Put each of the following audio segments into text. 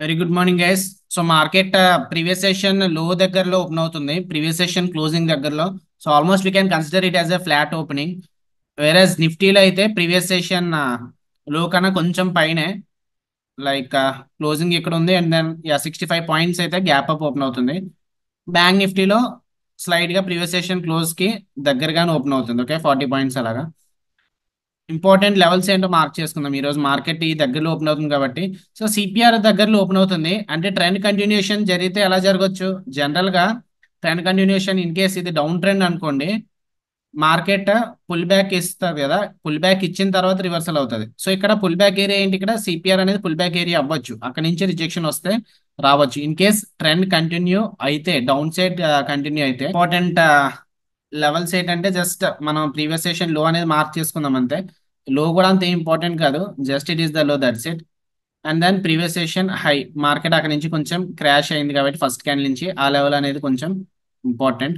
Very good morning guys. So market previous session లో దగ్గరలో open అవుతుంది, ప్రీవియస్ సెషన్ క్లోజింగ్ దగ్గరలో. So almost we can consider it as a flat opening. Whereas నిఫ్టీలో అయితే previous session లో కన్నా కొంచెం పైనే, లైక్ క్లోజింగ్ ఇక్కడ ఉంది అండ్ దెన్ 65 పాయింట్స్ అయితే గ్యాప్ అప్ ఓపెన్ అవుతుంది. బ్యాంక్ నిఫ్టీలో స్లైడ్ గా ప్రీవియస్ సెషన్ క్లోజ్ కి దగ్గరగానే ఓపెన్ అవుతుంది. ఓకే, 40 పాయింట్స్ అలాగా. ఇంపార్టెంట్ లెవెల్స్ ఏంటో మార్క్ చేసుకుందాం. ఈ రోజు మార్కెట్ ఈ దగ్గరలో ఓపెన్ అవుతుంది కాబట్టి. సో సిపిఆర్ దగ్గరలో ఓపెన్ అవుతుంది అంటే ట్రెండ్ కంటిన్యూషన్ జరిగితే ఎలా జరగవచ్చు? జనరల్ గా ట్రెండ్ కంటిన్యూషన్ ఇన్ కేస్ ఇది డౌన్ ట్రెండ్ అనుకోండి, మార్కెట్ పుల్ బ్యాక్ ఇస్తుంది కదా, పుల్ బ్యాక్ ఇచ్చిన తర్వాత రివర్సల్ అవుతుంది. సో ఇక్కడ పుల్ బ్యాక్ ఏరియా ఏంటి? ఇక్కడ సిపిఆర్ అనేది పుల్ బ్యాక్ ఏరియా అవ్వచ్చు, అక్కడ నుంచి రిజెక్షన్ వస్తే రావచ్చు. ఇన్ కేస్ ట్రెండ్ కంటిన్యూ అయితే, డౌన్ సైడ్ కంటిన్యూ అయితే, ఇంపార్టెంట్ లెవెల్స్ ఏంటంటే జస్ట్ మనం ప్రీవియస్ సెషన్ లో అనేది మార్క్ చేసుకుందాం అంతే. లో కూడా అంత ఇంపార్టెంట్ కాదు, just it is the low, that's it. And then previous session high, market అక్కడ నుంచి కొంచెం క్రాష్ అయింది కాబట్టి ఫస్ట్ క్యాండిల్ నుంచి ఆ లెవెల్ అనేది కొంచెం important.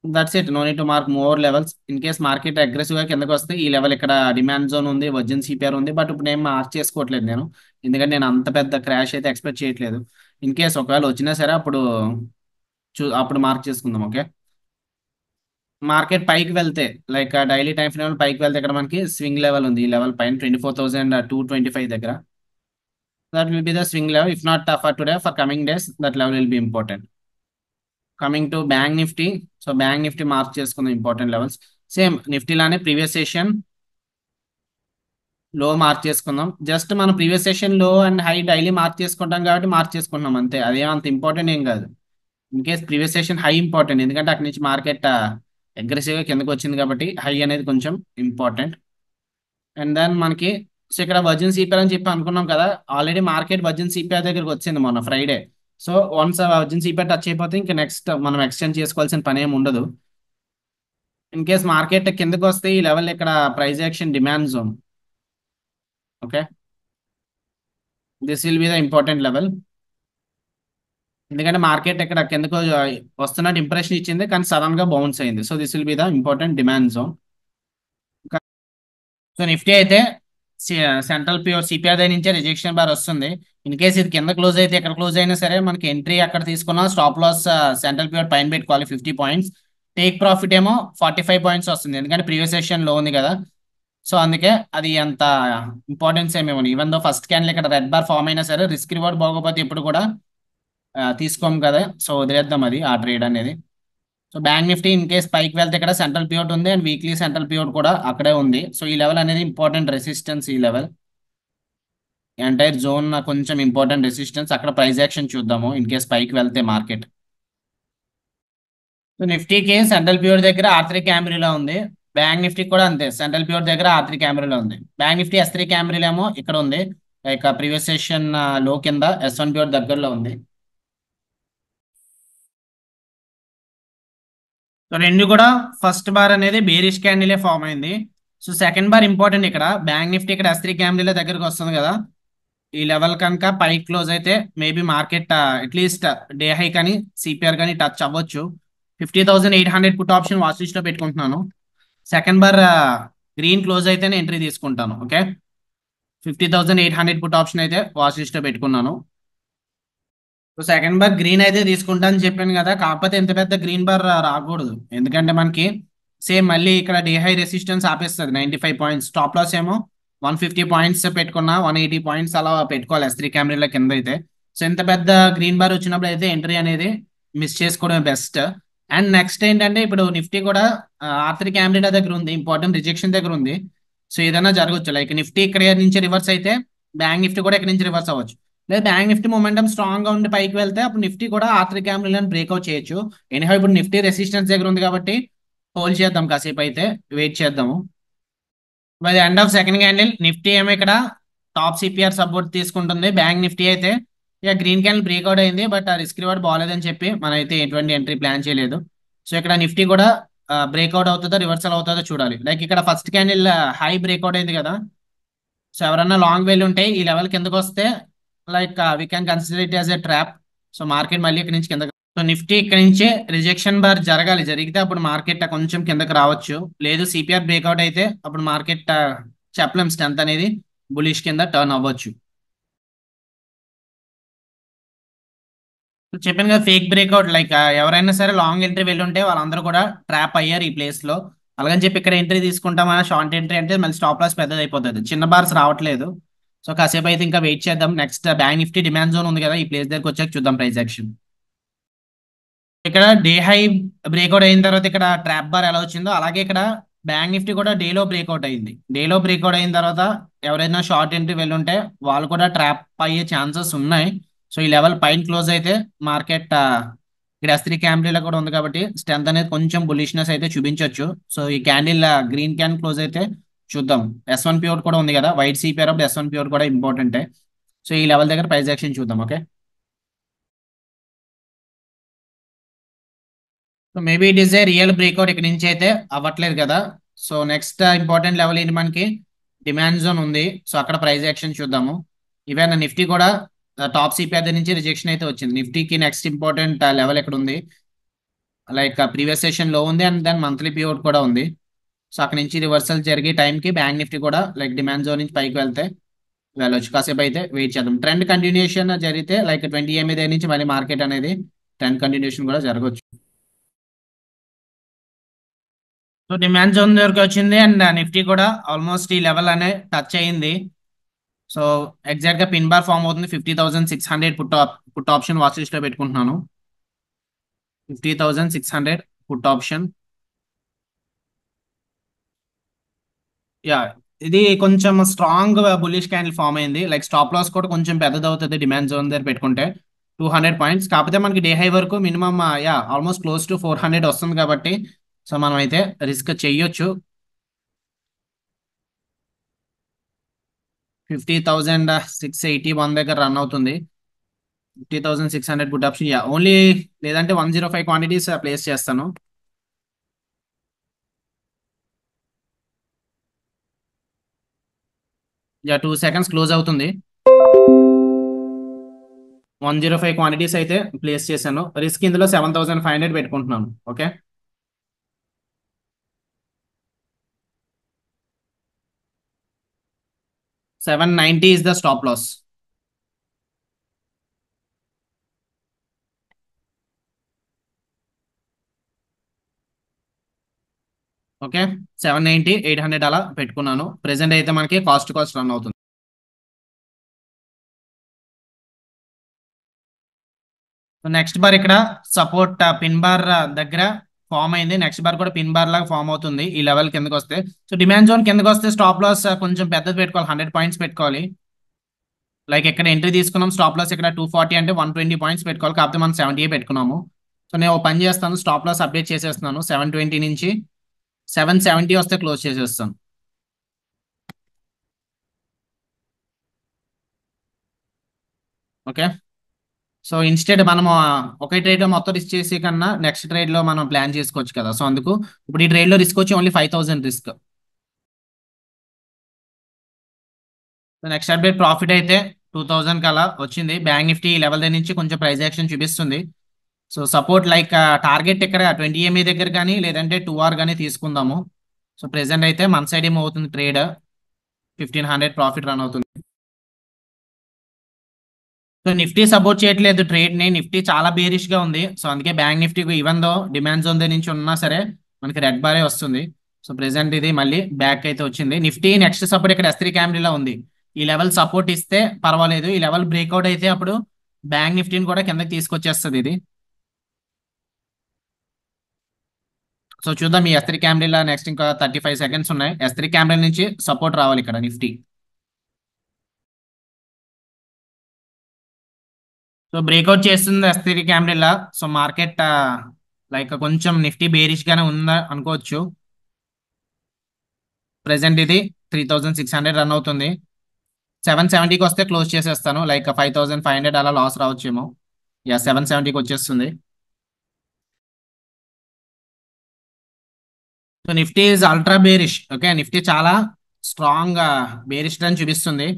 That's it, no need to mark more levels. In case market aggressive గా కిందకి వస్తే ఈ లెవెల్ ఇక్కడ డిమాండ్ జోన్ ఉంది, వర్జిన్ సిపిఆర్ ఉంది, బట్ ఇప్పుడు నేను మార్క్ చేసుకోవట్లేదు నేను, ఎందుకంటే నేను అంత పెద్ద క్రాష్ అయితే ఎక్స్పెక్ట్ చేయట్లేదు. ఇన్ కేస్ ఒకవేళ వచ్చినా సరే అప్పుడు అప్పుడు మార్క్ చేసుకుందాం. ఓకే, మార్కెట్ పైకి వెళ్తే, లైక్ డైలీ టైం ఫ్రేమ్ పైకి వెళ్తే ఇక్కడ మనకి స్వింగ్ లెవెల్ ఉంది, ఈ లెవెల్ పైన 24,225 దగ్గర. That will be the swing level. If not for today, for coming days that level will be important. Coming to bank Nifty. So bank Nifty mark చేసుకుందాం important levels. Same Nifty లానే previous session లో mark చేసుకుందాం. Just మనం previous session లో and high daily mark చేసుకుంటాం కాబట్టి mark చేసుకుంటున్నాం అంతే, అదేం అంత ఇంపార్టెంట్ ఏం కాదు. In case previous session high important, ఎందుకంటే అక్కడి నుంచి మార్కెట్ అగ్రెసివ్ గా కిందకి వచ్చింది కాబట్టి హై అనేది కొంచెం ఇంపార్టెంట్. అండ్ దెన్ మనకి, సో ఇక్కడ వర్జిన్ సిపిఆర్ అని చెప్పి అనుకున్నాం కదా, ఆల్రెడీ మార్కెట్ వర్జిన్ సిపిఆర్ దగ్గరికి వచ్చింది మొన్న Friday. So once virgin CPR touch అయిపోతే ఇంకా నెక్స్ట్ మనం ఎక్స్టెండ్ చేసుకోవాల్సిన పని ఏమి ఉండదు. ఇన్ కేస్ మార్కెట్ కిందకి వస్తే ఈ లెవెల్ ఇక్కడ price action demand zone. Okay, this will be the important level. ఎందుకంటే మార్కెట్ ఇక్కడ కిందకు వస్తున్నట్టు ఇంప్రెషన్ ఇచ్చింది కానీ సడన్ గా బౌన్స్ అయింది. So this will be the important demand zone. So Nifty అయితే సెంట్రల్ ప్యూర్ సిపిఆర్ దగ్గర నుంచే రిజెక్షన్ బార్ వస్తుంది. ఇన్ కేస్ ఇది కింద క్లోజ్ అయితే, ఎక్కడ క్లోజ్ అయినా సరే మనకి ఎంట్రీ అక్కడ తీసుకున్నాం, స్టాప్ లాస్ సెంట్రల్ ప్యూర్ పైన పెట్టుకోవాలి 50 పాయింట్స్. టేక్ ప్రాఫిట్ ఏమో 45 పాయింట్స్ వస్తుంది, ఎందుకంటే ప్రీవియస్ సెషన్ లో ఉంది కదా. సో అందుకే అది అంత ఇంపార్టెన్స్ ఏమేమో, ఈవెన్ దో ఫస్ట్ క్యాండిల్ ఇక్కడ రెడ్ బార్ ఫామ్ అయినా సరే రిస్క్ రివార్డ్ బాగోపోతే ఎప్పుడు కూడా తీసుకోము కదా. సో వదిలేద్దాం అది, ఆ ట్రేడ్ అనేది. So bank Nifty in case పైకి వెళ్తే ఇక్కడ సెంట్రల్ పివట్ ఉంది అండ్ వీక్లీ సెంట్రల్ పివట్ కూడా అక్కడే ఉంది. సో ఈ లెవెల్ అనేది ఇంపార్టెంట్ రెసిస్టెన్స్, ఈ లెవెల్ ఎంటైర్ జోన్ కొంచెం ఇంపార్టెంట్ రెసిస్టెన్స్. అక్కడ ప్రైస్ యాక్షన్ చూద్దాము ఇన్ కేస్ పైకి వెళ్తే మార్కెట్. సో నిఫ్టీకి సెంట్రల్ పివట్ దగ్గర R3 క్యామరీలో ఉంది, బ్యాంక్ నిఫ్టీ కూడా అంతే, సెంట్రల్ పివట్ దగ్గర R3 క్యామరీలో ఉంది. బ్యాంక్ నిఫ్టీ S3 క్యామరీలో ఏమో ఇక్కడ ఉంది, లైక్ ప్రీవియస్ సెషన్ లో కింద S1 పివట్ దగ్గరలో ఉంది. సో రెండు కూడా ఫస్ట్ బార్ అనేది బేరిష్ క్యాండిలే ఫామ్ అయింది. So second bar important. ఇక్కడ బ్యాంక్ నిఫ్టీ ఇక్కడ S3 క్యాండిల్ దగ్గరకు వస్తుంది కదా, ఈ లెవెల్ కనుక పై క్లోజ్ అయితే maybe market at least day high కానీ సిపిఆర్ కానీ టచ్ అవ్వచ్చు. 50,800 పుట్ ఆప్షన్ వాచ్ లిస్ట్ లో పెట్టుకుంటున్నాను. సెకండ్ బార్ గ్రీన్ క్లోజ్ అయితేనే ఎంట్రీ తీసుకుంటాను. ఓకే, 50,800 పుట్ ఆప్షన్ అయితే వాచ్ లిస్ట్ లో పెట్టుకున్నాను. సో సెకండ్ బార్ గ్రీన్ అయితే తీసుకుంటా అని చెప్పాను కదా, కాకపోతే ఎంత పెద్ద గ్రీన్ బార్ రాకూడదు, ఎందుకంటే మనకి సేమ్ మళ్ళీ ఇక్కడ డే హై రెసిస్టెన్స్ ఆపేస్తుంది 95 పాయింట్స్. టాప్ లాస్ ఏమో 150 పాయింట్స్ పెట్టుకున్నా, 180 పాయింట్స్ అలా పెట్టుకోవాలి S3 కెమెరాల కింద అయితే. సో ఇంత పెద్ద గ్రీన్ బార్ వచ్చినప్పుడు అయితే ఎంట్రీ అనేది మిస్ చేసుకోవడం బెస్ట్. అండ్ నెక్స్ట్ ఏంటంటే ఇప్పుడు నిఫ్టీ కూడా R3 కెమెరా దగ్గర ఉంది, ఇంపార్టెంట్ రిజెక్షన్ దగ్గర ఉంది. సో ఏదైనా జరగవచ్చు, లైక్ నిఫ్టీ ఇక్కడ నుంచి రివర్స్ అయితే బ్యాంక్ నిఫ్టీ కూడా ఇక్కడ నుంచి రివర్స్ అవ్వచ్చు. లేదా బ్యాంక్ నిఫ్టీ మొమెంటం స్ట్రాంగ్ గా ఉండి పైకి వెళ్తే అప్పుడు నిఫ్టీ కూడా R3 క్యామ్రీలను బ్రేక్అవుట్ చేయొచ్చు. ఎనీహౌ ఇప్పుడు నిఫ్టీ రెసిస్టెన్స్ దగ్గర ఉంది కాబట్టి హోల్డ్ చేద్దాం, కాసేపు అయితే వెయిట్ చేద్దాము. By the end of second candle Nifty ఏమో ఇక్కడ టాప్ సిపిఆర్ సపోర్ట్ తీసుకుంటుంది, బ్యాంక్ నిఫ్టీ అయితే ఇక గ్రీన్ క్యాండిల్ బ్రేక్అవుట్ అయింది, బట్ ఆ రిస్క్ రివార్డ్ బాగాలేదని చెప్పి మనం అయితే ఎటువంటి ఎంట్రీ ప్లాన్ చేయలేదు. సో ఇక్కడ నిఫ్టీ కూడా బ్రేక్అవుట్ అవుతుందో రివర్సల్ అవుతుందో చూడాలి. లైక్ ఇక్కడ ఫస్ట్ క్యాండిల్ హై బ్రేక్అవుట్ అయింది కదా, సో ఎవరన్నా లాంగ్ వెళ్ళి ఉంటే ఈ లెవెల్ కిందకు వస్తే like we can consider it as a trap. So market మళ్ళీ ఇక్కడ నుంచి కింద, సో నిఫ్టీ ఇక్కడ నుంచి రిజెక్షన్ బార్ జరగాలి, జరిగితే అప్పుడు మార్కెట్ కొంచెం కిందకి రావచ్చు. లేదు సిపిఆర్ బ్రేక్అవుట్ అయితే అప్పుడు మార్కెట్ చెప్పలేం, స్ట్రెంత్ అనేది బులిష్ కింద టర్న్ అవ్వచ్చు. చెప్పాను కదా ఫేక్ బ్రేక్అవుట్, లైక్ ఎవరైనా సరే లాంగ్ ఎంట్రీ వెళ్ళుంటే వాళ్ళందరూ కూడా ట్రాప్ అయ్యారు ఈ ప్లేస్ లో. అలాగని చెప్పి ఇక్కడ ఎంట్రీ తీసుకుంటామా షార్ట్ ఎంట్రీ అంటే మళ్ళీ స్టాప్ లాస్ పెద్దది అయిపోతుంది, చిన్న బార్స్ రావట్లేదు. సో కాసేపు అయితే ఇంకా వెయిట్ చేద్దాం. Next bank Nifty demand zone ఉంది కదా, ఈ ప్లేస్ దగ్గరకు వచ్చాక చూద్దాం ప్రైస్ యాక్షన్. ఇక్కడ డే హై బ్రేక్అవుట్ అయిన తర్వాత ఇక్కడ ట్రాప్ బార్ ఎలా వచ్చిందో అలాగే ఇక్కడ బ్యాంక్ నిఫ్టీ కూడా డేలో బ్రేక్అవుట్ అయింది. డేలో బ్రేక్అవుట్ అయిన తర్వాత ఎవరైనా షార్ట్ ఎంట్రీ వెళ్ళుంటే వాళ్ళు కూడా ట్రాప్ అయ్యే ఛాన్సెస్ ఉన్నాయి. సో ఈ లెవెల్ పైన క్లోజ్ అయితే మార్కెట్ ఇక్కడ S3 క్యాండిల్ కూడా ఉంది కాబట్టి స్ట్రెంత్ అనేది కొంచెం బులిష్నెస్ అయితే చూపించవచ్చు. సో ఈ క్యాండిల్ గ్రీన్ క్యాన్ క్లోజ్ అయితే చూద్దాం. S1 ప్యూర్ కూడా ఉంది కదా, వైట్ సిపిఆర్ అప్పుడు S1 ప్యూర్ కూడా ఇంపార్టెంటే. సో ఈ లెవెల్ దగ్గర ప్రైస్ యాక్షన్ చూద్దాం. Okay, so maybe it is a real breakout ఇక్కడ నుంచి అయితే అవ్వట్లేదు కదా. సో నెక్స్ట్ ఇంపార్టెంట్ లెవెల్ ఏంటి మనకి, డిమాండ్ జోన్ ఉంది. సో అక్కడ ప్రైస్ యాక్షన్ చూద్దాము. ఈవెన్ నిఫ్టీ కూడా టాప్ సిపిఆర్ దగ్గర నుంచి రిజెక్షన్ అయితే వచ్చింది. నిఫ్టీకి నెక్స్ట్ ఇంపార్టెంట్ లెవెల్ ఎక్కడ ఉంది, లైక్ ప్రీవియస్ సెషన్ లో ఉంది అండ్ దెన్ మంత్లీ పివట్ కూడా ఉంది. సో అక్కడ నుంచి రివర్సల్ జరిగే టైంకి బ్యాంక్ నిఫ్టీ కూడా లైక్ డిమాండ్ జోన్ నుంచి పైకి వెళ్తే వెళ్ళొచ్చు. కాసేపు అయితే వెయిట్ చేద్దాం. ట్రెండ్ కంటిన్యూషన్ జరిగితే లైక్ 20 MA దగ్గర నుంచి మళ్ళీ మార్కెట్ అనేది ట్రెండ్ కంటిన్యూషన్ కూడా జరగవచ్చు. సో డిమాండ్ జోన్ దగ్గరకు వచ్చింది అండ్ నిఫ్టీ కూడా ఆల్మోస్ట్ ఈ లెవెల్ అనే టచ్ అయింది. సో ఎగ్జాక్ట్ గా పిన్ బార్ ఫామ్ అవుతుంది. 50,600 పుట్ ఆప్షన్ వాచ్ లిస్ట్ లో పెట్టుకుంటున్నాను. 50,600 పుట్ ఆప్షన్. యా, ఇది కొంచెం స్ట్రాంగ్ బుల్లిష్ క్యాండిల్ ఫామ్ అయింది. లైక్ స్టాప్ లాస్ కూడా కొంచెం పెద్దది అవుతుంది డిమాండ్ జోన్ దగ్గర పెట్టుకుంటే 200 పాయింట్స్. కాకపోతే మనకి డే హై వరకు minimum yeah almost close to 400 వస్తుంది కాబట్టి సో మనం అయితే రిస్క్ చెయ్యొచ్చు. 50,681 దగ్గర రన్ అవుతుంది. 50,600 గుడ్ ఆప్షన్. యా ఓన్లీ లేదంటే 105 క్వాంటిటీస్ ప్లేస్ చేస్తాను. యా 2 seconds క్లోజ్ అవుతుంది. 105 క్వాంటిటీస్ అయితే ప్లేస్ చేశాను. రిస్క్ ఇందులో 7,500 పెట్టుకుంటున్నాను. Okay, 790 is the stop loss. Okay, 790 800 అలా పెట్టుకున్నాను. ప్రెసెంట్ అయితే మనకి కాస్ట్ రన్ అవుతుంది. సో నెక్స్ట్ బార్ ఇక్కడ సపోర్ట్ పిన్ బార్ దగ్గర ఫామ్ అయింది. నెక్స్ట్ బార్ కూడా పిన్ బార్ లాగా ఫామ్ అవుతుంది ఈ లెవెల్ కిందకి వస్తే. సో డిమాండ్ జోన్ కిందకి వస్తే స్టాప్ లాస్ కొంచెం పెద్దది పెట్టుకోవాలి, 100 పాయింట్స్ పెట్టుకోవాలి. లైక్ ఇక్కడ ఎంట్రీ తీసుకున్నాం, స్టాప్ లాస్ ఇక్కడ 240 అంటే 120 పాయింట్స్ పెట్టుకోవాలి. కాకపోతే మనం 70 పెట్టుకున్నాము. సో నేను ఒక పని చేస్తాను, స్టాప్ లాస్ అప్డేట్ చేసేస్తున్నాను. 720 నుంచి 770 వస్తే క్లోజ్ చేసేస్తాను. ఓకే, సో ఇన్స్టెడ్ మనము ఒకే ట్రేడ్ లో మొత్తం రిస్క్ చేసి కన్నా నెక్స్ట్ ట్రేడ్ లో మనం ప్లాన్ చేసుకోవచ్చు కదా. సో అందుకు ఇప్పుడు ఈ ట్రేడ్ లో రిస్క్ వచ్చి only 5,000 risk. So next update profit అయితే 2,000 కలా వచ్చింది. బ్యాంక్ నిఫ్టీ ఈ లెవెల్ దగ్గర నుంచి కొంచెం ప్రైస్ యాక్షన్ చూపిస్తుంది. సో సపోర్ట్ లైక్ టార్గెట్ ఇక్కడ 20 MA దగ్గర కానీ లేదంటే 2 hour కానీ తీసుకుందాము. సో ప్రెసెంట్ అయితే మన సైడ్ ఏమో అవుతుంది ట్రేడ్ 1,500 ప్రాఫిట్ రన్ అవుతుంది. సో నిఫ్టీ సపోర్ట్ చేయట్లేదు ట్రేడ్ ని, నిఫ్టీ చాలా బేరిష్ గా ఉంది. సో అందుకే bank Nifty even though demand zone దగ్గర నుంచి ఉన్నా సరే మనకి రెడ్ బారే వస్తుంది. సో ప్రెసెంట్ ఇది మళ్ళీ బ్యాక్ అయితే వచ్చింది. నిఫ్టీ నెక్స్ట్ సపోర్ట్ ఇక్కడ S3 క్యాండిల్ ఉంది. ఈ లెవెల్ సపోర్ట్ ఇస్తే పర్వాలేదు, ఈ లెవెల్ బ్రేక్అవుట్ అయితే అప్పుడు బ్యాంక్ నిఫ్టీని కూడా కిందకి తీసుకొచ్చేస్తుంది ఇది. సో చూద్దాం ఈ S3 క్యాండిల్ నెక్స్ట్ ఇంకా 35 seconds ఉన్నాయి. S3 క్యాండిల్ నుంచి సపోర్ట్ రావాలి ఇక్కడ నిఫ్టీ. సో బ్రేక్అవుట్ చేస్తుంది S3 candle. So market like కొంచెం నిఫ్టీ బేరిష్ గానే ఉందా అనుకోవచ్చు. ప్రెసెంట్ ఇది 3,600 రన్ అవుతుంది. 770కి వస్తే క్లోజ్ చేసేస్తాను. లైక్ 5,500 అలా లాస్ రావచ్చేమో. యా 770కి వచ్చేస్తుంది. So Nifty is ultra bearish. Okay, Nifty చాలా స్ట్రాంగ్ బేరిష్ అని చూపిస్తుంది.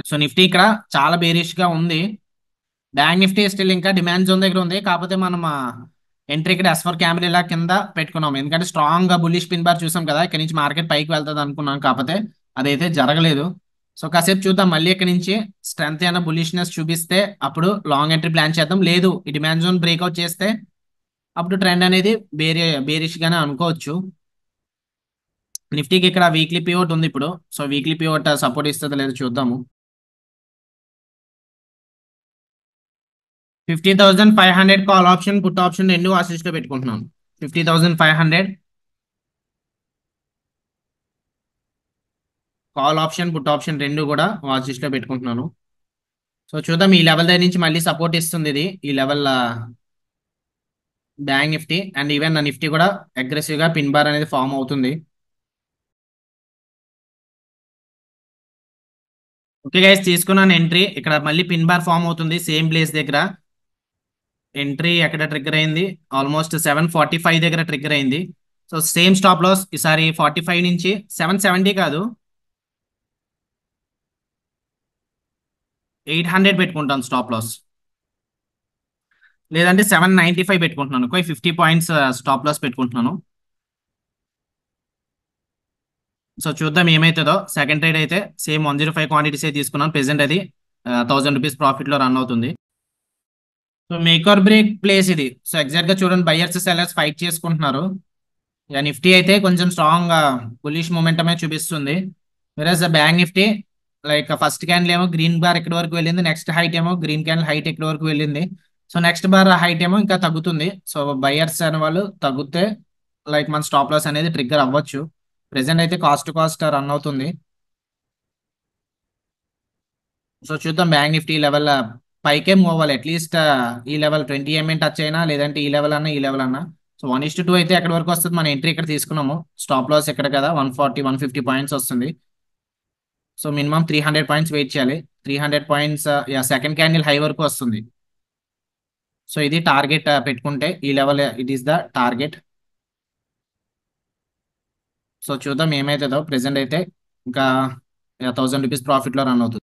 సో నిఫ్టీ ఇక్కడ చాలా బేరిష్ గా ఉంది. బ్యాంక్ నిఫ్టీ స్టిల్ ఇంకా డిమాండ్ జోన్ దగ్గర ఉంది. కాకపోతే మనం ఎంట్రీ ఇక్కడ S4 క్యాంబెల్ ఇలా కింద పెట్టుకున్నాం. ఎందుకంటే స్ట్రాంగ్ గా బుల్లిష్ పిన్ బార్ చూసాం కదా, ఇక్కడ నుంచి మార్కెట్ పైకి వెళ్తుంది అనుకున్నాం. కాకపోతే అదైతే జరగలేదు. సో కాసేపు చూద్దాం, మళ్ళీ ఇక్కడ నుంచి స్ట్రెంత్ అయినా బులిష్నెస్ చూపిస్తే అప్పుడు లాంగ్ ఎంట్రీ ప్లాన్ చేద్దాం. లేదు ఈ డిమాండ్ జోన్ బ్రేక్అవుట్ చేస్తే అప్పుడు ట్రెండ్ అనేది బేరిష్ గానే అనుకోవచ్చు. నిఫ్టీకి ఇక్కడ వీక్లీ పివోట్ ఉంది ఇప్పుడు. సో వీక్లీ పివోట్ సపోర్ట్ ఇస్తుందో లేదో చూద్దాము. 50,500 కాల్ ఆప్షన్ పుట్ ఆప్షన్ రెండు వాచ్ లిస్ట్ లో పెట్టుకుంటున్నాను. 50,500 కాల్ ఆప్షన్ పుట్ ఆప్షన్ రెండు కూడా వాచ్ లిస్ట్ లో పెట్టుకుంటున్నాను. సో చూద్దాం, ఈ లెవెల్ దగ్గర నుంచి మళ్ళీ సపోర్ట్ ఇస్తుంది ఇది, ఈ level bank Nifty and even నా నిఫ్టీ కూడా అగ్రెసివ్ గా పిన్ బార్ అనేది ఫామ్ అవుతుంది. ఓకే గైస్, తీసుకున్నాను ఎంట్రీ. ఇక్కడ మళ్ళీ పిన్ బార్ ఫామ్ అవుతుంది సేమ్ ప్లేస్ దగ్గర. ఎంట్రీ ఎక్కడ ట్రిగ్గర్ అయింది, ఆల్మోస్ట్ 745 దగ్గర ట్రిగ్గర్ అయింది. సో సేమ్ స్టాప్ లాస్ ఈసారి 45 నుంచి 770 కాదు 800 పెట్టుకుంటాను స్టాప్ లాస్. లేదంటే 795 పెట్టుకుంటున్నాను, 50 పాయింట్స్ స్టాప్ లాస్ పెట్టుకుంటున్నాను. సో చూద్దాం ఏమవుతుందో. సెకండ్ ట్రేడ్ అయితే సేమ్ 105 క్వాంటిటీస్ తీసుకున్నాను. ప్రెసెంట్ అది 1000 రూపీస్ ప్రాఫిట్ లో రన్ అవుతుంది. So make or break place ఇది. సో ఎగ్జాక్ట్ గా చూడండి, బయర్స్ సెల్లర్స్ ఫైట్ చేసుకుంటున్నారు. ఇక నిఫ్టీ అయితే కొంచెం స్ట్రాంగ్ బులిష్ మూమెంటమే చూపిస్తుంది. Versus bank Nifty like first candle ఏమో గ్రీన్ బార్ ఎక్కడి వరకు వెళ్ళింది, నెక్స్ట్ హైట్ ఏమో గ్రీన్ క్యాండిల్ హైట్ ఎక్కడి వరకు వెళ్ళింది. సో నెక్స్ట్ బార్ హైట్ ఏమో ఇంకా తగ్గుతుంది. సో బయర్స్ అనే వాళ్ళు తగ్గితే లైక్ మన స్టాప్ లాస్ అనేది ట్రిగ్గర్ అవ్వచ్చు. ప్రెసెంట్ అయితే కాస్ట్ టు కాస్ట్ రన్ అవుతుంది. సో చూద్దాం, బ్యాంక్ నిఫ్టీ లెవెల్ పైకే మూవ్ అవ్వాలి. అట్లీస్ట్ ఈ లెవెల్ 20 టచ్ అయినా, లేదంటే ఈ లెవెల్ అన్నా ఈ లెవెల్ అన్నా. సో 1:2 అయితే ఎక్కడి వరకు వస్తుంది, మన ఎంట్రీ ఇక్కడ తీసుకున్నాము. స్టాప్ లాస్ ఎక్కడ కదా 140 150 పాయింట్స్ వస్తుంది. సో మినిమం 300 పాయింట్స్ వెయిట్ చేయాలి. 300 పాయింట్స్ సెకండ్ క్యాండిల్ హై వరకు వస్తుంది. సో ఇది టార్గెట్ పెట్టుకుంటే ఈ level it is the target. So చూద్దాం ఏమవుతుందో. ప్రెసెంట్ అయితే ఇంకా 1000 రూపీస్ ప్రాఫిట్ లో రన్ అవుతుంది.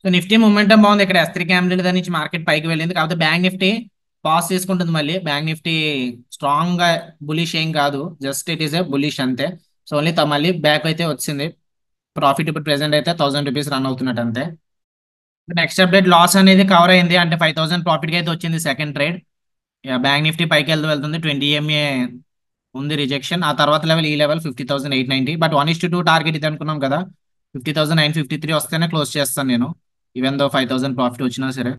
సో నిఫ్టీ మూమెంటం బాగుంది. ఇక్కడ S3 క్యాండిల్ దగ్గర నుంచి మార్కెట్ పైకి వెళ్ళింది. కాకపోతే బ్యాంక్ నిఫ్టీ పాస్ చేసుకుంటుంది మళ్ళీ. బ్యాంక్ నిఫ్టీ స్ట్రాంగ్ గా బులిష్ ఏం కాదు, just it is a bullish అంతే. సో ఓన్లీ మళ్ళీ బ్యాక్ అయితే వచ్చింది. ప్రాఫిట్ ఇప్పుడు ప్రెసెంట్ అయితే 1000 రూపీస్ రన్ అవుతున్నట్టు అంతే. నెక్స్ట్ అప్డేట్ లాస్ అనేది కవర్ అయింది, అంటే 5000 ప్రాఫిట్ అయితే వచ్చింది సెకండ్ ట్రేడ్. బ్యాంక్ నిఫ్టీ పైకి వెళ్తుంది. 20 MA ఉంది రిజెక్షన్. ఆ తర్వాత లెవెల్ ఈ లెవెల్ 50,890. బట్ 1:2 టార్గెట్ ఇది అనుకున్నాం కదా, 50,953 వస్తేనే క్లోజ్ చేస్తాను నేను, ఈవెన్ దో 5000 ప్రాఫిట్ వచ్చినా సరే.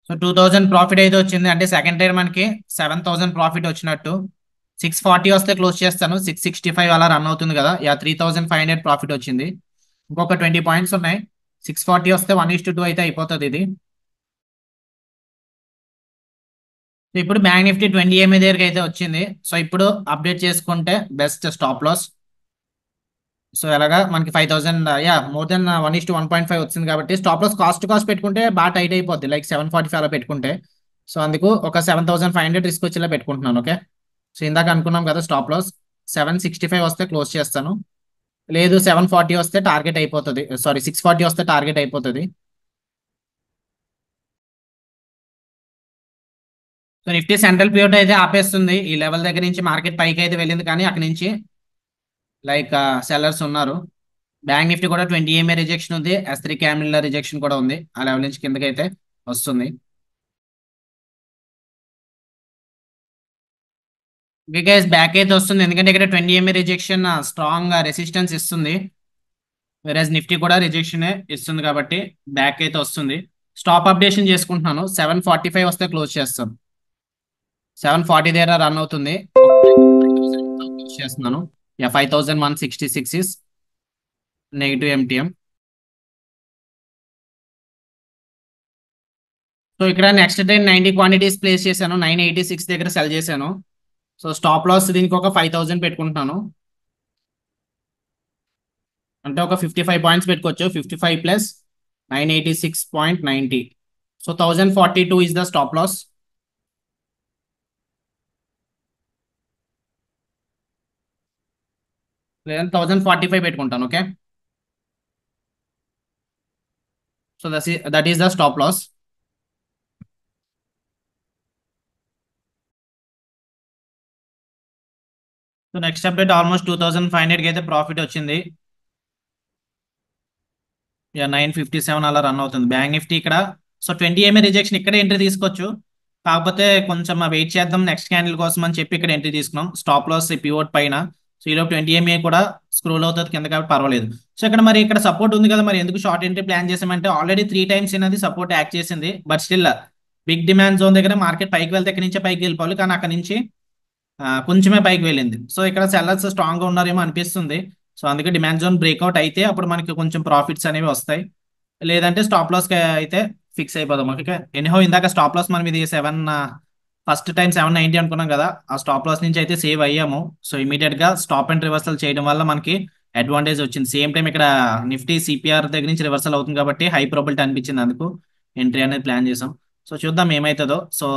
సో 2000 ప్రాఫిట్ అయితే వచ్చింది, అంటే సెకండ్ ట్రేడ్ మనకి 7000 ప్రాఫిట్ వచ్చినట్టు. 640 వస్తే క్లోజ్ చేస్తాను. 665 అలా రన్ అవుతుంది కదా, 3500 ప్రాఫిట్ వచ్చింది. ఇంకొక 20 పాయింట్స్ ఉన్నాయి. 640 వస్తే 1:2 అయితే అయిపోతుంది ఇది. సో ఇప్పుడు బ్యాంక్ నిఫ్టీ 20 MA దగ్గరికి అయితే వచ్చింది. సో ఇప్పుడు అప్డేట్ చేసుకుంటే బెస్ట్ స్టాప్ లాస్. సో ఎలాగా మనకి 5000 మోర్ దెన్ 1:1.5 వచ్చింది కాబట్టి stop loss cost to cost పెట్టుకుంటే బాగా టైట్ అయిపోద్ది, లైక్ 745 అలా పెట్టుకుంటే. సో అందుకు ఒక 7500 రిస్క్ వచ్చేలా పెట్టుకుంటున్నాను. ఓకే, సో ఇందాక అనుకున్నాం కదా స్టాప్ లాస్ 765 వస్తే క్లోజ్ చేస్తాను. లేదు 740 వస్తే టార్గెట్ అయిపోతుంది, సారీ 640 వస్తే టార్గెట్ అయిపోతుంది. సో నిఫ్టీ సెంట్రల్ పివట్ అయితే ఆపేస్తుంది. ఈ లెవెల్ దగ్గర నుంచి మార్కెట్ పైకి అయితే వెళ్ళింది, కానీ అక్కడి నుంచి లైక్ సెల్లర్స్ ఉన్నారు. బ్యాంక్ నిఫ్టీ కూడా 20 MA రిజెక్షన్ ఉంది, S3 క్యాండిల్ రిజెక్షన్ కూడా ఉంది. ఆ లెవెల్ నుంచి కిందకి అయితే వస్తుంది. బికాస్ బ్యాక్ అయితే వస్తుంది, ఎందుకంటే ఇక్కడ 20 MA రిజెక్షన్ స్ట్రాంగ్ రెసిస్టెన్స్ ఇస్తుంది. వెరాజ్ నిఫ్టీ కూడా రిజెక్షన్ ఇస్తుంది కాబట్టి బ్యాక్ అయితే వస్తుంది. స్టాప్ అప్డేషన్ చేసుకుంటున్నాను. 745 వస్తే క్లోజ్ చేస్తాను. 740 దగ్గర రన్ అవుతుంది, క్లోజ్ చేస్తున్నాను. 5166 ఇస్ నెగిటివ్ MTM. సో ఇక్కడ నెక్స్ట్ డే 90 క్వాంటిటీస్ ప్లేస్ చేశాను. 986 దగ్గర సెల్ చేశాను. సో స్టాప్ లాస్ దీనికి ఒక 5000 పెట్టుకుంటున్నాను, అంటే ఒక 55 పాయింట్స్ పెట్టుకోవచ్చు. 55 plus 986.90, so 1042 is the stop loss. లేదా 1045 పెట్టుకుంటాను. Okay, so that is the stop loss. So next update almost 2500 అయితే ప్రాఫిట్ వచ్చింది. 957 అలా రన్ అవుతుంది బ్యాంక్ నిఫ్టీ ఇక్కడ. సో 20 రిజెక్షన్ ఇక్కడ ఎంట్రీ తీసుకోవచ్చు. కాకపోతే కొంచెం వెయిట్ చేద్దాం నెక్స్ట్ క్యాండిల్ కోసం అని చెప్పి ఇక్కడ ఎంట్రీ తీసుకున్నాం. స్టాప్ లాస్ పివోట్ పైన. సో ఈలోపు 20 కూడా స్క్రోల్ అవుతుంది కింద కాబట్టి పర్వాలేదు. సో ఇక్కడ మరి ఇక్కడ సపోర్ట్ ఉంది కదా, మరి ఎందుకు షార్ట్ ఎంట్రీ ప్లాన్ చేసామంటే ఆల్రెడీ 3 టైమ్స్ అనేది సపోర్ట్ యాక్ట్ చేసింది. But still big demand zone దగ్గర మార్కెట్ పైకి వెళ్తే ఇక్కడ నుంచే పైకి వెళ్ళిపోవాలి, కానీ అక్కడ నుంచి కొంచెమే పైకి వెళ్ళింది. సో ఇక్కడ సెల్లర్స్ స్ట్రాంగ్ గా ఉన్నారేమో అనిపిస్తుంది. సో అందుకే డిమాండ్ జోన్ బ్రేక్అవుట్ అయితే అప్పుడు మనకి కొంచెం ప్రాఫిట్స్ అనేవి వస్తాయి. లేదంటే స్టాప్ లాస్ అయితే ఫిక్స్ అయిపోదాం. ఓకే, ఎనీహో ఇందాక స్టాప్ లాస్ మనం ఇది 790 అనుకున్నాం కదా, ఆ స్టాప్ లాస్ నుంచి అయితే సేవ్ అయ్యాము. సో ఇమీడియట్ గా స్టాప్ అండ్ రివర్సల్ చేయడం వల్ల మనకి అడ్వాంటేజ్ వచ్చింది. సేమ్ టైం ఇక్కడ నిఫ్టీ సిపిఆర్ దగ్గర నుంచి రివర్సల్ అవుతుంది కాబట్టి హై ప్రాబిలిటీ అనిపించింది, అందుకు ఎంట్రీ అనేది ప్లాన్ చేసాం. సో చూద్దాం ఏమవుతుందో. సో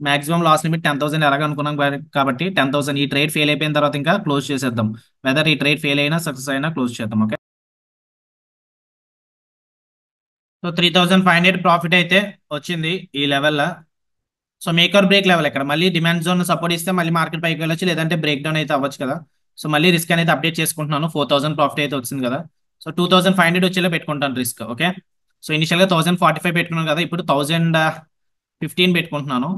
మాక్సిమం లాస్ లిమిట్ 10,000 ఎలాగ అనుకున్నాం కాబట్టి 10,000 ఈ ట్రేడ్ ఫెయిల్ అయిపోయిన తర్వాత ఇంకా క్లోజ్ చేసేద్దాం. వెదర్ ఈ ట్రేడ్ ఫెయిల్ అయినా సక్సెస్ అయినా క్లోజ్ చేద్దాం. ఓకే, సో 3500 ప్రాఫిట్ అయితే వచ్చింది ఈ లెవెల్లో. So make or break level ఇక్కడ మళ్ళీ డిమాండ్ జోన్ సపోర్ట్ ఇస్తే మళ్ళీ మార్కెట్ పైకి వెళ్ళొచ్చు, లేదంటే బ్రేక్ డౌన్ అయితే అవ్వచ్చు కదా. సో మళ్ళీ రిస్క్ అనేది అప్డేట్ చేసుకుంటున్నాను. 4000 ప్రాఫిట్ అయితే వచ్చింది కదా. సో 2500 వచ్చేలా పెట్టుకుంటాను రిస్క్. ఓకే, సో ఇనిషియల్గా 1045 పెట్టుకున్నాను కదా, ఇప్పుడు 1015 పెట్టుకుంటున్నాను.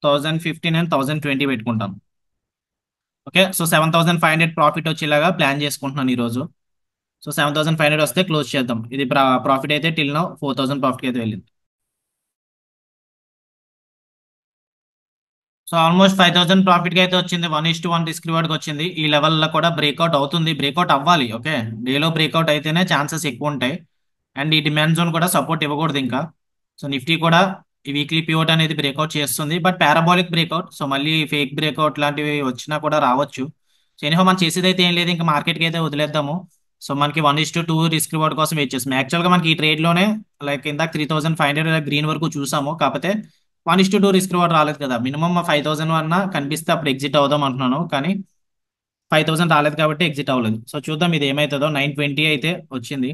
1015 అండ్ 1020 పెట్టుకుంటాను. ఓకే, సో 7500 ప్రాఫిట్ వచ్చేలాగా ప్లాన్ చేసుకుంటున్నాను ఈ రోజు. సో 7500 వస్తే క్లోజ్ చేద్దాం. ఇది ప్రాఫిట్ అయితే టిల్ నౌ 4000 ప్రాఫిట్ అయితే వెళ్ళింది. సో ఆల్మోస్ట్ 5000 ప్రాఫిట్ కి అయితే వచ్చింది. 1:1 రిస్క్ రివార్డ్ కి వచ్చింది. ఈ లెవెల్లో కూడా బ్రేక్అవుట్ అవుతుంది, బ్రేక్అవుట్ అవ్వాలి. ఓకే, డేలో బ్రేక్అవుట్ అయితేనే ఛాన్సెస్ ఎక్కువ ఉంటాయి. అండ్ ఈ డిమాండ్ జోన్ కూడా సపోర్ట్ ఇవ్వకూడదు ఇంకా. సో నిఫ్టీ కూడా ఈ వీక్లీ పివోట్ అనేది బ్రేక్అవుట్ చేస్తుంది, బట్ పారాబాలిక్ బ్రేక్అవుట్. సో మళ్ళీ ఫేక్ బ్రేక్అవుట్ లాంటివి వచ్చినా కూడా రావచ్చు. సో ఎనిహో మనం చేసేది అయితే ఏం లేదు, ఇంకా మార్కెట్కి అయితే వదిలేద్దాము. సో మనకి 1:2 రిస్క్ రివార్డ్ కోసం వెయిట్ చేస్తాం. యాక్చువల్గా మనకి ఈ ట్రేడ్ లోనే లైక్ ఇందాక 3500 గ్రీన్ వరకు చూసాము, కాకపోతే 1:2 రిస్క్ రివార్డ్ రాలేదు కదా. మినిమం 5000 అన్నా కనిపిస్తే అప్పుడు ఎగ్జిట్ అవుదాం అంటున్నాను, కానీ 5000 రాలేదు కాబట్టి ఎగ్జిట్ అవ్వలేదు. సో చూద్దాం ఇది ఏమవుతుందో. 920 అయితే వచ్చింది.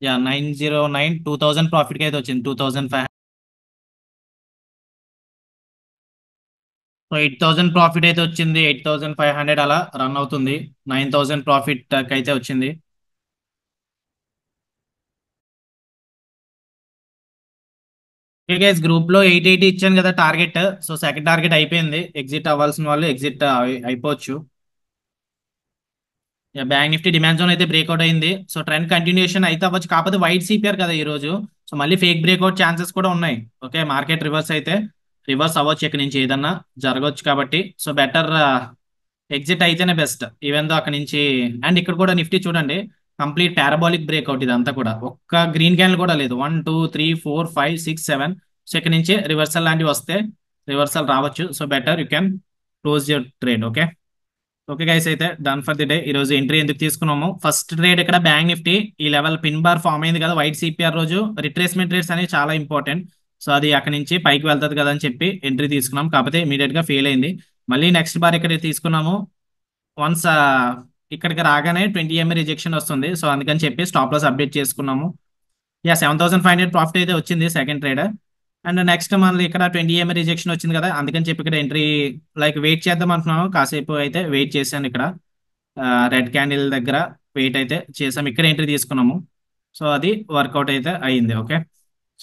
909 2000 ప్రాఫిట్ కి అయితే వచ్చింది. 2500. సో 8000 ప్రాఫిట్ అయితే వచ్చింది. 8500 అలా రన్ అవుతుంది. 9000 ప్రాఫిట్ అయితే వచ్చింది. గైస్ గ్రూప్ లో 880 ఇచ్చాను కదా టార్గెట్. సో సెకండ్ టార్గెట్ అయిపోయింది. ఎగ్జిట్ అవ్వాల్సిన వాళ్ళు ఎగ్జిట్ అయిపోవచ్చు. బ్యాంక్ నిఫ్టీ డిమాండ్ జోన్ అయితే బ్రేక్అవుట్ అయింది. సో ట్రెండ్ కంటిన్యూషన్ అయితే అవ్వచ్చు, కాకపోతే వైట్ సిపిఆర్ కదా ఈ రోజు. సో మళ్ళీ ఫేక్ బ్రేక్అవుట్ ఛాన్సెస్ కూడా ఉన్నాయి. ఓకే, మార్కెట్ రివర్స్ అయితే రివర్స్ అవ్వచ్చు, ఇక్కడ నుంచి ఏదన్నా జరగవచ్చు కాబట్టి. సో బెటర్ ఎగ్జిట్ అయితేనే బెస్ట్ ఈవెన్ దో అక్కడ నుంచి. అండ్ ఇక్కడ కూడా నిఫ్టీ చూడండి, కంప్లీట్ పారాబాలిక్ బ్రేక్అవుట్ ఇదంతా కూడా. ఒక్క గ్రీన్ క్యాండిల్ కూడా లేదు. 1 2 3 4 5 6 7. సో ఇక్కడ నుంచి రివర్సల్ లాంటివి వస్తే రివర్సల్ రావచ్చు. So better you can close your trade. Okay, okay guys, అయితే డన్ ఫర్ ది డే. ఈ రోజు ఎంట్రీ ఎందుకు తీసుకున్నాము, ఫస్ట్ ట్రేడ్ ఇక్కడ బ్యాంక్ నిఫ్టీ ఈ లెవెల్ పిన్ బార్ ఫామ్ అయింది కదా వైట్ సిపిఆర్ రోజు. రిట్రేస్మెంట్ రేట్స్ అనేవి చాలా ఇంపార్టెంట్. సో అది అక్కడ నుంచి పైకి వెళ్తుంది కదా అని చెప్పి ఎంట్రీ తీసుకున్నాం, కాకపోతే ఇమీడియట్ గా ఫెయిల్ అయింది. మళ్ళీ నెక్స్ట్ బార్ ఇక్కడ తీసుకున్నాము. వన్స్ ఇక్కడికి రాగానే 20 రిజెక్షన్ వస్తుంది. సో అందుకని చెప్పి స్టాప్ లాస్ అప్డేట్ చేసుకున్నాము. 7500 ప్రాఫిట్ అయితే వచ్చింది సెకండ్ ట్రేడ్. అండ్ నెక్స్ట్ మనకి ఇక్కడ 20 రిజెక్షన్ వచ్చింది కదా, అందుకని చెప్పి ఇక్కడ ఎంట్రీ లైక్ వెయిట్ చేద్దాం అనుకున్నాము. కాసేపు అయితే వెయిట్ చేశాను ఇక్కడ రెడ్ క్యాండిల్ దగ్గర వెయిట్ అయితే చేసాం. ఇక్కడ ఎంట్రీ తీసుకున్నాము. సో అది వర్కౌట్ అయితే అయింది. Okay,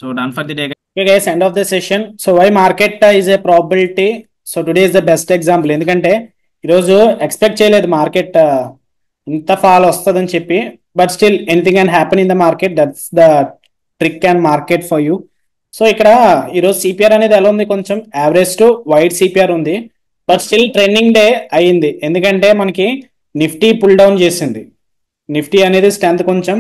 so done for the day. Okay guys, end of the session. So why market is a probability. So today is the best example, ఎందుకంటే ఈరోజు ఎక్స్పెక్ట్ చేయలేదు మార్కెట్ ఇంత ఫాల్ వస్తుందని చెప్పి. But still anything can happen in the market. That's the trick and market for you. So ఇక్కడ ఈరోజు CPR అనేది ఎలా ఉంది, కొంచెం యావరేజ్ టు వైట్ సిపిఆర్ ఉంది. బట్ స్టిల్ ట్రెండింగ్ డే అయింది, ఎందుకంటే మనకి నిఫ్టీ పుల్ డౌన్ చేసింది. నిఫ్టీ అనేది స్ట్రెంత్ కొంచెం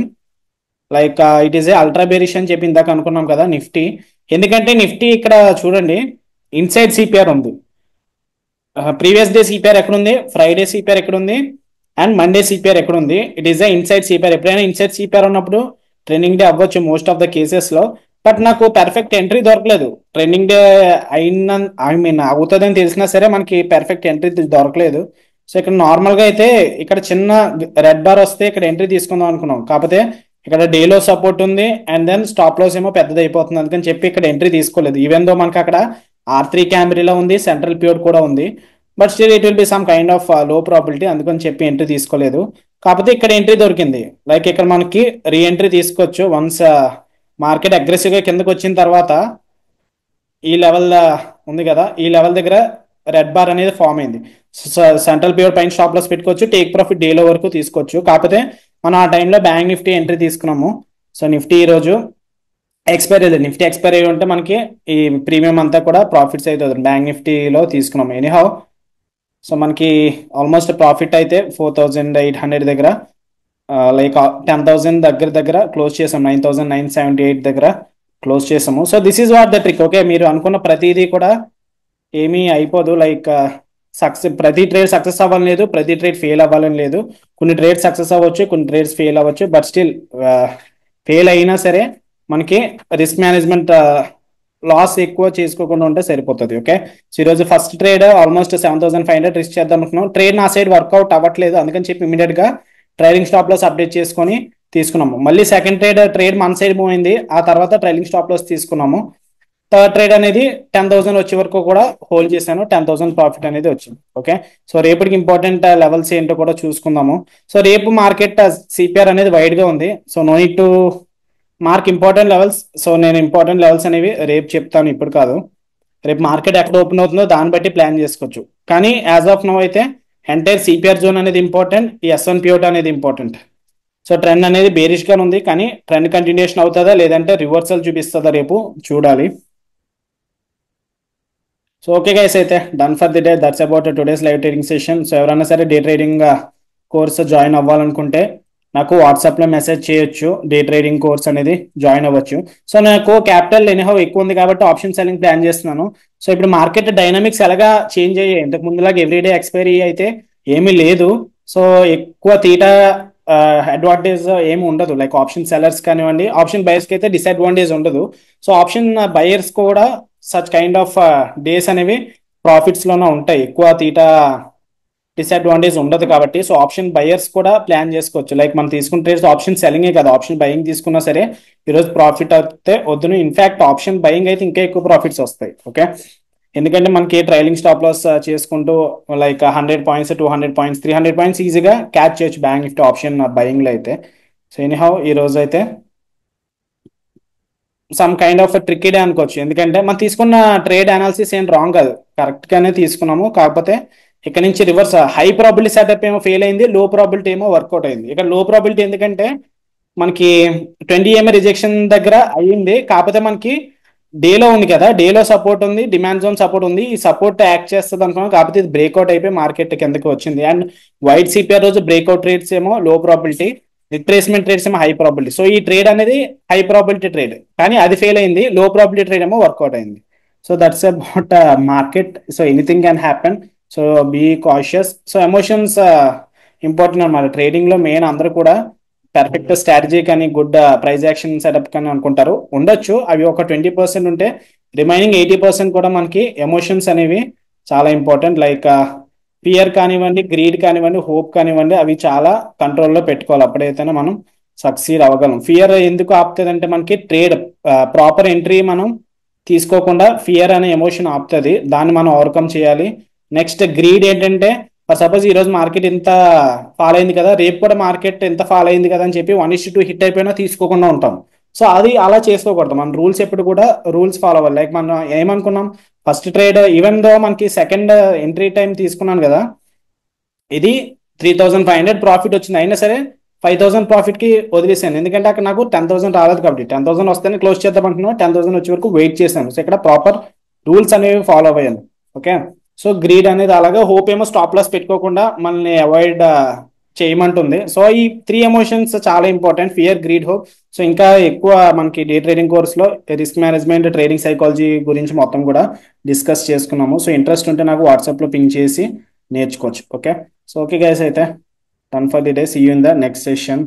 like it is a ultra bearish అని చెప్పి ఇందాక అనుకున్నాం కదా నిఫ్టీ. ఎందుకంటే నిఫ్టీ ఇక్కడ చూడండి ఇన్సైడ్ సిపిఆర్ ఉంది. ప్రీవియస్ డే సిపిఆర్ ఎక్కడుంది, ఫ్రైడే సిపిఆర్ ఎక్కడుంది, అండ్ మండే సిపిఆర్ ఎక్కడుంది. It is the inside CPR. ఎప్పుడైనా ఇన్సైడ్ సిపిఆర్ ఉన్నప్పుడు ట్రెండింగ్ డే అవ్వచ్చు మోస్ట్ ఆఫ్ ద కేసెస్ లో. బట్ నాకు పర్ఫెక్ట్ ఎంట్రీ దొరకలేదు. ట్రెండింగ్ డే అవుతుందని తెలిసినా సరే మనకి పర్ఫెక్ట్ ఎంట్రీ దొరకలేదు. సో ఇక్కడ నార్మల్ గా అయితే ఇక్కడ చిన్న రెడ్ బార్ వస్తే ఇక్కడ ఎంట్రీ తీసుకుందాం అనుకున్నాం, కాకపోతే ఇక్కడ డేలో సపోర్ట్ ఉంది అండ్ దెన్ స్టాప్ లాస్ ఏమో పెద్దది అయిపోతుంది, అందుకని చెప్పి ఇక్కడ ఎంట్రీ తీసుకోలేదు. ఈవెన్ దో మనకి అక్కడ R3 క్యామ్రీలో ఉంది, సెంట్రల్ ప్యూర్ కూడా ఉంది, but still it will be some kind of లో ప్రాబిలిటీ, అందుకని చెప్పి ఎంట్రీ తీసుకోలేదు. కాకపోతే ఇక్కడ ఎంట్రీ దొరికింది, లైక్ ఇక్కడ మనకి రీ ఎంట్రీ తీసుకోవచ్చు. వన్స్ మార్కెట్ అగ్రెసివ్గా కిందకు వచ్చిన తర్వాత ఈ లెవెల్ ఉంది కదా, ఈ లెవెల్ దగ్గర రెడ్ బార్ అనేది ఫామ్ అయింది. సెంట్రల్ ప్యూర్ పైన స్టాప్ లాస్ పెట్టుకోవచ్చు, టేక్ ప్రాఫిట్ డేలో వరకు తీసుకోవచ్చు. కాకపోతే మనం ఆ టైంలో బ్యాంక్ నిఫ్టీ ఎంట్రీ తీసుకున్నాము. సో నిఫ్టీ ఈ రోజు ఎక్స్పైర్ అయ్యింది, నిఫ్టీ ఎక్స్పైర్ అయ్యి ఉంటే మనకి ఈ ప్రీమియం అంతా కూడా ప్రాఫిట్స్ అయితే బ్యాంక్ నిఫ్టీలో తీసుకున్నాము. ఎనీహౌ సో మనకి ఆల్మోస్ట్ ప్రాఫిట్ అయితే 4,800 దగ్గర, లైక్ 10,000 దగ్గర దగ్గర క్లోజ్ చేసాం, 9,978 దగ్గర క్లోజ్ చేసాము. So this is what the trick. Okay, మీరు అనుకున్న ప్రతిదీ కూడా ఏమీ అయిపోదు, లైక్ ప్రతి ట్రేడ్ సక్సెస్ అవ్వాలని లేదు, ప్రతి ట్రేడ్ ఫెయిల్ అవ్వాలని లేదు. కొన్ని ట్రేడ్ సక్సెస్ అవ్వచ్చు, కొన్ని ట్రేడ్స్ ఫెయిల్ అవ్వచ్చు, బట్ స్టిల్ ఫెయిల్ అయినా సరే మనకి రిస్క్ మేనేజ్మెంట్ లాస్ ఎక్కువ చేసుకోకుండా ఉంటే సరిపోతుంది. ఓకే, సో ఈరోజు ఫస్ట్ ట్రేడ్ ఆల్మోస్ట్ 7,500 రిస్క్ చేద్దాం అనుకున్నాం. ట్రేడ్ నా సైడ్ వర్కౌట్ అవ్వట్లేదు, అందుకని చెప్పి ఇమీడియట్ గా ట్రైలింగ్ స్టాప్ లాస్ అప్డేట్ చేసుకొని తీసుకున్నాము. మళ్ళీ సెకండ్ ట్రేడ్ మన సైడ్ మూవ్ అయింది, ఆ తర్వాత ట్రైలింగ్ స్టాప్ లాస్ తీసుకున్నాము. థర్డ్ ట్రేడ్ అనేది 10,000 వచ్చే వరకు కూడా హోల్డ్ చేశాను, 10,000 ప్రాఫిట్ అనేది వచ్చింది. ఓకే, సో రేపటికి ఇంపార్టెంట్ లెవెల్స్ ఏంటో కూడా చూసుకుందాము. సో రేపు మార్కెట్ సిపిఆర్ అనేది వైడ్ గా ఉంది, so no need to mark important levels. సో నేను ఇంపార్టెంట్ లెవెల్స్ అనేవి రేపు చెప్తాను, ఇప్పుడు కాదు. రేపు మార్కెట్ ఎక్కడ ఓపెన్ అవుతుందో దాన్ని బట్టి ప్లాన్ చేసుకోవచ్చు. కానీ యాజ్ ఆఫ్ నౌ అయితే ఎంటైర్ సిపిఆర్ జోన్ అనేది ఇంపార్టెంట్, ఈ S1P అనేది ఇంపార్టెంట్. సో ట్రెండ్ అనేది బేరిష్ గా ఉంది, కానీ ట్రెండ్ కంటిన్యూషన్ అవుతుందా లేదంటే రివర్సల్ చూపిస్తుందా రేపు చూడాలి. సో ఓకే గైస్, అయితే done for the day. That's about today's live trading session. So ఎవరైనా సరే డే ట్రేడింగ్ కోర్స్ జాయిన్ అవ్వాలనుకుంటే నాకు వాట్సాప్లో మెసేజ్ చేయొచ్చు, డే ట్రేడింగ్ కోర్స్ అనేది జాయిన్ అవ్వచ్చు. సో నాకు క్యాపిటల్ ఎనీహౌ ఎక్కువ ఉంది కాబట్టి ఆప్షన్ సెల్లింగ్ ప్లాన్ చేస్తున్నాను. సో ఇప్పుడు మార్కెట్ డైనమిక్స్ ఎలాగా చేంజ్ అయ్యాయి, ఇంతకు ముందులాగా ఎవ్రీడే ఎక్స్పైరీ అయితే ఏమీ లేదు. సో ఎక్కువ తీటా అడ్వాంటేజ్ ఏమి ఉండదు, లైక్ ఆప్షన్ సెల్లర్స్ కానివ్వండి, ఆప్షన్ బయర్స్కి అయితే డిసడ్వాంటేజ్ ఉండదు. సో ఆప్షన్ బయర్స్ కూడా సచ్ కైండ్ ఆఫ్ డేస్ అనేవి ప్రాఫిట్స్ లోనే ఉంటాయి, ఎక్కువ తీటా డిసడ్వాంటేజ్ ఉండదు కాబట్టి. సో ఆప్షన్ బయర్స్ కూడా ప్లాన్ చేసుకోవచ్చు, లైక్ మనం తీసుకున్న ట్రేడ్స్ ఆప్షన్ సెల్లింగే కదా, ఆప్షన్ బయింగ్ తీసుకున్నా సరే ఈరోజు ప్రాఫిట్ అయితే వద్దును, ఇన్ఫాక్ట్ ఆప్షన్ బయింగ్ అయితే ఇంకా ఎక్కువ ప్రాఫిట్స్ వస్తాయి. ఓకే, ఎందుకంటే మనకి ట్రైలింగ్ స్టాప్ లాస్ చేసుకుంటూ లైక్ 100 పాయింట్స్, 200 పాయింట్స్, 300 పాయింట్స్ ఈజీగా క్యాచ్ చేయొచ్చు బ్యాంక్ నిఫ్టీ ఆప్షన్ బయింగ్ లో అయితే. సో ఎనీహౌ ఈ రోజు అయితే some kind of tricky day అనుకోవచ్చు, ఎందుకంటే మనం తీసుకున్న ట్రేడ్ అనాలిసిస్ ఏం రాంగ్ కాదు, కరెక్ట్ గానే తీసుకున్నాము. కాకపోతే ఇక్కడ నుంచి రివర్స్ హై ప్రాబిలిటీ సెటప్ ఏమో ఫెయిల్ అయింది, లో ప్రాబిలిటీ ఏమో వర్కౌట్ అయింది. ఇక్కడ లో ప్రాబిలిటీ ఎందుకంటే మనకి 20 EMA రిజెక్షన్ దగ్గర అయ్యింది, కాకపోతే మనకి డేలో ఉంది కదా, డేలో సపోర్ట్ ఉంది, డిమాండ్ జోన్ సపోర్ట్ ఉంది, ఈ సపోర్ట్ యాక్ట్ చేస్తుంది అనుకున్నాం. కాకపోతే ఇది బ్రేక్అవుట్ అయిపోయి మార్కెట్ కిందకి వచ్చింది. అండ్ వైట్ సిపిఆర్ రోజు బ్రేక్అవుట్ ట్రేడ్స్ ఏమో లో ప్రాబిలిటీ, రిట్రేస్మెంట్ ట్రేడ్స్ ఏమో హై ప్రాబిలిటీ. సో ఈ ట్రేడ్ అనేది హై ప్రాబిలిటీ ట్రేడ్, కానీ అది ఫెయిల్ అయింది, లో ప్రాబిలిటీ ట్రేడ్ ఏమో వర్కౌట్ అయింది. So that's about market. So anything can happen, so be cautious. So emotions important అనమాట ట్రేడింగ్ లో. మెయిన్ అందరూ కూడా పర్ఫెక్ట్ స్ట్రాటజీ కానీ గుడ్ ప్రైజ్ యాక్షన్ సెటప్ కానీ అనుకుంటారు, ఉండొచ్చు. అవి ఒక 20% ఉంటే రిమైనింగ్ 80% కూడా మనకి ఎమోషన్స్ అనేవి చాలా ఇంపార్టెంట్, లైక్ ఫియర్ కానివ్వండి, గ్రీడ్ కానివ్వండి, హోప్ కానివ్వండి, అవి చాలా కంట్రోల్లో పెట్టుకోవాలి, అప్పుడైతేనే మనం సక్సీడ్ అవ్వగలం. ఫియర్ ఎందుకు ఆపుతుంది అంటే మనకి ట్రేడ్ ప్రాపర్ ఎంట్రీ మనం తీసుకోకుండా ఫియర్ అనే ఎమోషన్ ఆపుతుంది, దాన్ని మనం ఓవర్కమ్ చేయాలి. నెక్స్ట్ గ్రీడ్ ఏంటంటే ఫర్ సపోజ్ ఈ రోజు మార్కెట్ ఎంత ఫాల్ అయింది కదా, రేపు కూడా మార్కెట్ ఎంత ఫాల్ అయింది కదా అని చెప్పి 1:2 హిట్ అయిపోయినా తీసుకోకుండా ఉంటాం. సో అది అలా చేసుకోకూడదు, మన రూల్స్ ఎప్పుడు కూడా రూల్స్ ఫాలో అవ్వాలి. లైక్ మనం ఏమనుకున్నాం, ఫస్ట్ ట్రేడ్ ఈవెన్ దో మనకి సెకండ్ ఎంట్రీ టైం తీసుకున్నాను కదా, ఇది 3,500 ప్రాఫిట్ వచ్చింది, అయినా సరే 5,000 ప్రాఫిట్ కి వదిలేసాను, ఎందుకంటే అక్కడ నాకు 10,000 రాలేదు కాబట్టి. 10,000 వస్తేనే క్లోజ్ చేద్దాం అంటున్నాను, 10,000 వచ్చే వరకు వెయిట్ చేశాను. సో ఇక్కడ ప్రాపర్ రూల్స్ అనేవి ఫాలో అయ్యాను. ఓకే, సో గ్రీడ్ అనేది అలాగే, హోప్ ఏమో స్టాప్ లాస్ పెట్టుకోకుండా మనల్ని అవాయిడ్ చేయమంటుంది. సో ఈ 3 ఎమోషన్స్ చాలా important, fear, greed, hope. So ఇంకా ఎక్కువ మనకి డే ట్రేడింగ్ కోర్స్లో రిస్క్ మేనేజ్మెంట్, ట్రేడింగ్ సైకాలజీ గురించి మొత్తం కూడా డిస్కస్ చేసుకున్నాము. సో ఇంట్రెస్ట్ ఉంటే నాకు వాట్సాప్లో పింగ్ చేసి నేర్చుకోవచ్చు. ఓకే, సో ఓకే గైస్, అయితే done for the day. See you in the next session.